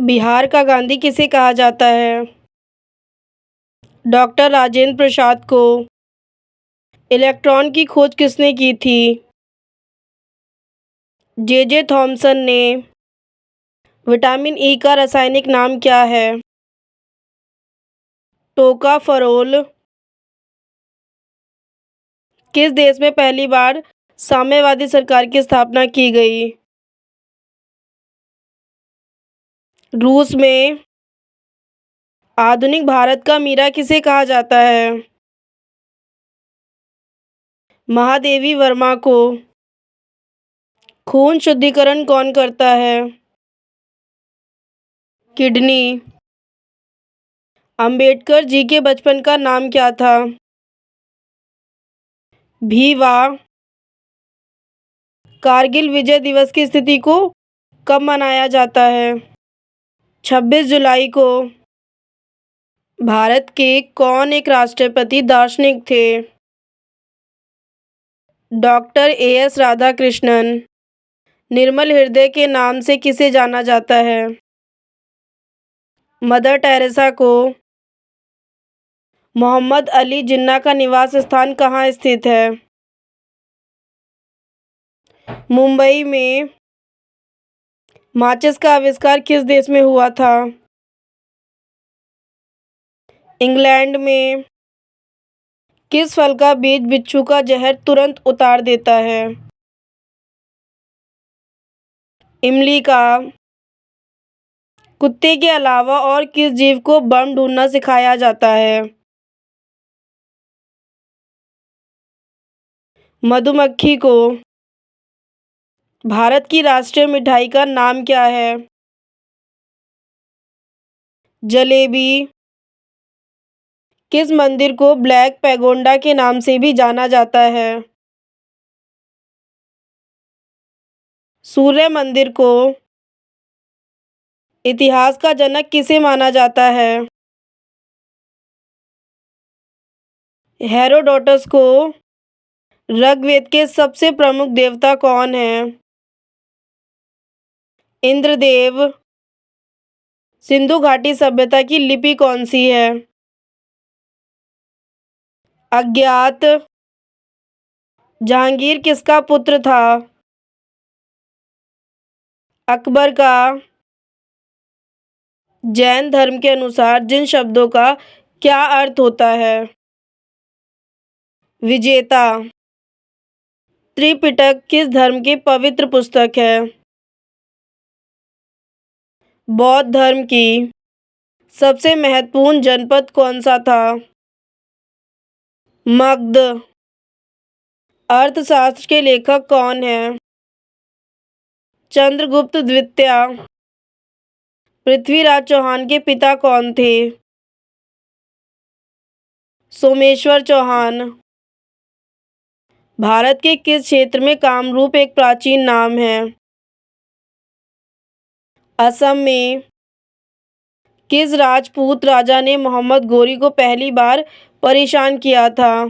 बिहार का गांधी किसे कहा जाता है? डॉक्टर राजेंद्र प्रसाद को। इलेक्ट्रॉन की खोज किसने की थी? जे थॉमसन ने। विटामिन ई का रासायनिक नाम क्या है? टोकाफेरोल। किस देश में पहली बार साम्यवादी सरकार की स्थापना की गई? रूस में। आधुनिक भारत का मीरा किसे कहा जाता है? महादेवी वर्मा को। खून शुद्धिकरण कौन करता है? किडनी। अंबेडकर जी के बचपन का नाम क्या था? भीवा। कारगिल विजय दिवस की स्थिति को कब मनाया जाता है? 26 जुलाई को। भारत के कौन एक राष्ट्रपति दार्शनिक थे? Doctor as Radhakrishnan. निर्मल हृदय के नाम से किसे जाना जाता है? मदर टेरेसा को। मोहम्मद अली जिन्ना का निवास स्थान कहाँ स्थित है? मुंबई में। माचिस का आविष्कार किस देश में हुआ था? इंग्लैंड में। किस फल का बीज बिच्छू का जहर तुरंत उतार देता है? इमली का। कुत्ते के अलावा और किस जीव को बम ढूंढना सिखाया जाता है? मधुमक्खी को। भारत की राष्ट्रीय मिठाई का नाम क्या है? जलेबी। किस मंदिर को ब्लैक पैगोडा के नाम से भी जाना जाता है? सूर्य मंदिर को। इतिहास का जनक किसे माना जाता है? हेरोडोटस को। ऋग्वेद के सबसे प्रमुख देवता कौन है? इंद्रदेव। सिंधु घाटी सभ्यता की लिपि कौन सी है? अज्ञात। जहांगीर किसका पुत्र था? अकबर का। जैन धर्म के अनुसार जिन शब्दों का क्या अर्थ होता है? विजेता। त्रिपिटक किस धर्म की पवित्र पुस्तक है? बौद्ध धर्म की। सबसे महत्वपूर्ण जनपद कौन सा था? मगध। अर्थशास्त्र के लेखक कौन है? चंद्रगुप्त द्वितीय। पृथ्वीराज चौहान के पिता कौन थे? सोमेश्वर चौहान। भारत के किस क्षेत्र में कामरूप एक प्राचीन नाम है? असम में। किस राजपूत राजा ने मोहम्मद गोरी को पहली बार परेशान किया था?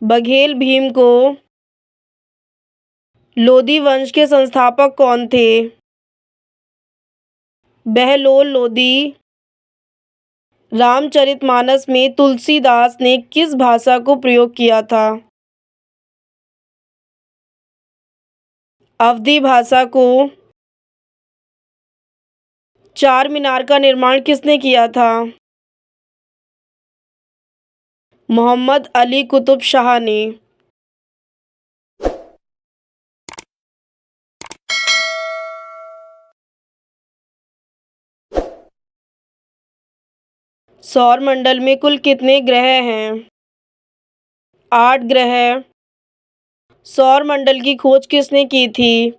बघेल भीम को। लोदी वंश के संस्थापक कौन थे? बहलोल लोदी। रामचरितमानस में तुलसीदास ने किस भाषा को प्रयोग किया था? अवधी भाषा को। चार मीनार का निर्माण किसने किया था? मोहम्मद अली कुतुब शाह ने। सौर मंडल में कुल कितने ग्रह हैं? 8 ग्रह। सौर मंडल की खोज किसने की थी?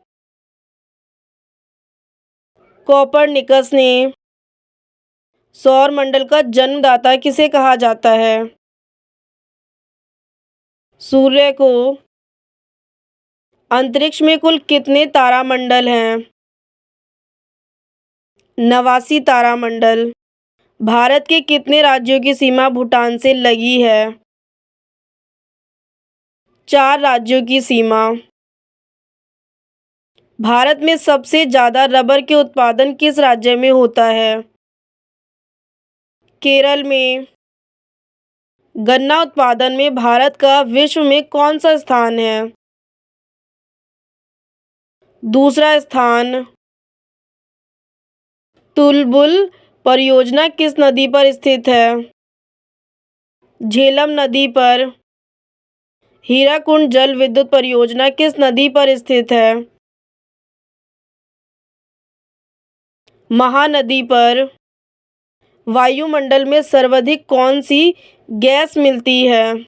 कोपरनिकस ने। सौर मंडल का जन्मदाता किसे कहा जाता है? सूर्य को। अंतरिक्ष में कुल कितने तारामंडल हैं? 89 तारामंडल। भारत के कितने राज्यों की सीमा भूटान से लगी है? 4 राज्यों की सीमा। भारत में सबसे ज़्यादा रबर के उत्पादन किस राज्य में होता है? केरल में। गन्ना उत्पादन में भारत का विश्व में कौन सा स्थान है? दूसरा स्थान। तुलबुल परियोजना किस नदी पर स्थित है? झेलम नदी पर। हीराकुंड जल विद्युत परियोजना किस नदी पर स्थित है? महानदी पर। वायुमंडल में सर्वाधिक कौन सी गैस मिलती है?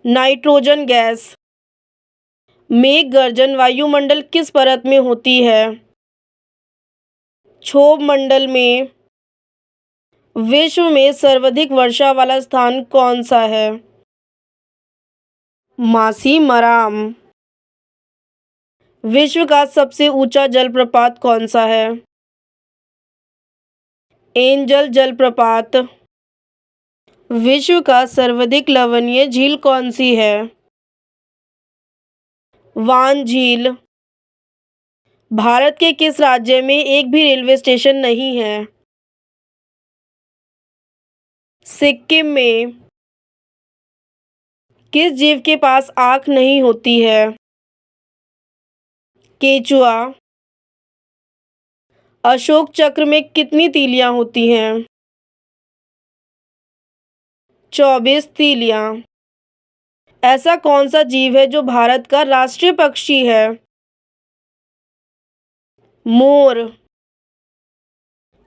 Nitrogen gas. मेघ गर्जन वायुमंडल किस परत में होती है? क्षोभ मंडल में। विश्व में सर्वाधिक वर्षा वाला स्थान कौन सा है? मासी मराम। विश्व का सबसे ऊंचा जलप्रपात कौन सा है? एंजल जलप्रपात। विश्व का सर्वाधिक लवणीय झील कौन सी है? वान झील। भारत के किस राज्य में एक भी रेलवे स्टेशन नहीं है? सिक्किम में। किस जीव के पास आँख नहीं होती है? केचुआ। अशोक चक्र में कितनी तीलियां होती हैं? 24 तीलियां। ऐसा कौन सा जीव है जो भारत का राष्ट्रीय पक्षी है? मोर।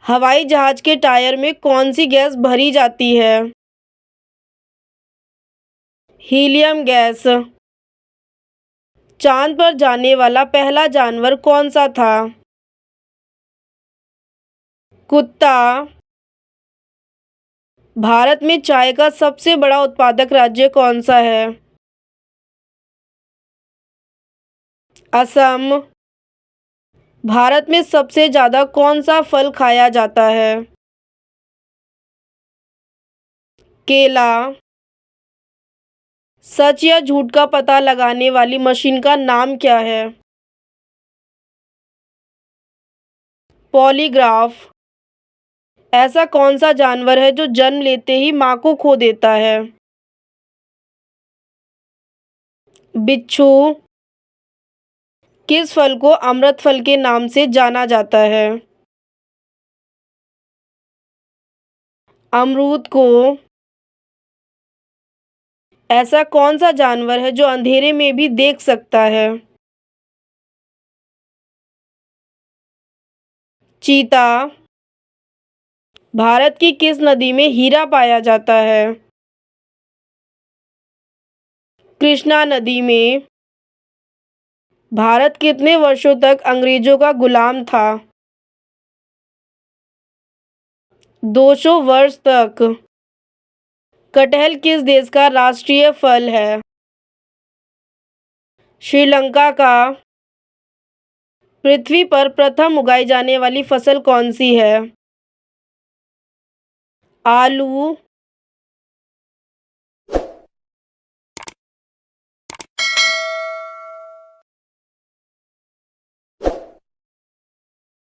हवाई जहाज के टायर में कौन सी गैस भरी जाती है? Helium gas. चांद पर जाने वाला पहला जानवर कौन सा था? कुत्ता। भारत में चाय का सबसे बड़ा उत्पादक राज्य कौन सा है? असम। भारत में सबसे ज़्यादा कौन सा फल खाया जाता है? केला। सच या झूठ का पता लगाने वाली मशीन का नाम क्या है? पॉलीग्राफ। ऐसा कौन सा जानवर है जो जन्म लेते ही मां को खो देता है? बिच्छू। किस फल को अमृत फल के नाम से जाना जाता है? अमरूद को। ऐसा कौन सा जानवर है जो अंधेरे में भी देख सकता है? चीता। भारत की किस नदी में हीरा पाया जाता है? कृष्णा नदी में। भारत कितने वर्षों तक अंग्रेजों का गुलाम था? 200 वर्ष तक। कटहल किस देश का राष्ट्रीय फल है? श्रीलंका का। पृथ्वी पर प्रथम उगाई जाने वाली फसल कौन सी है? आलू।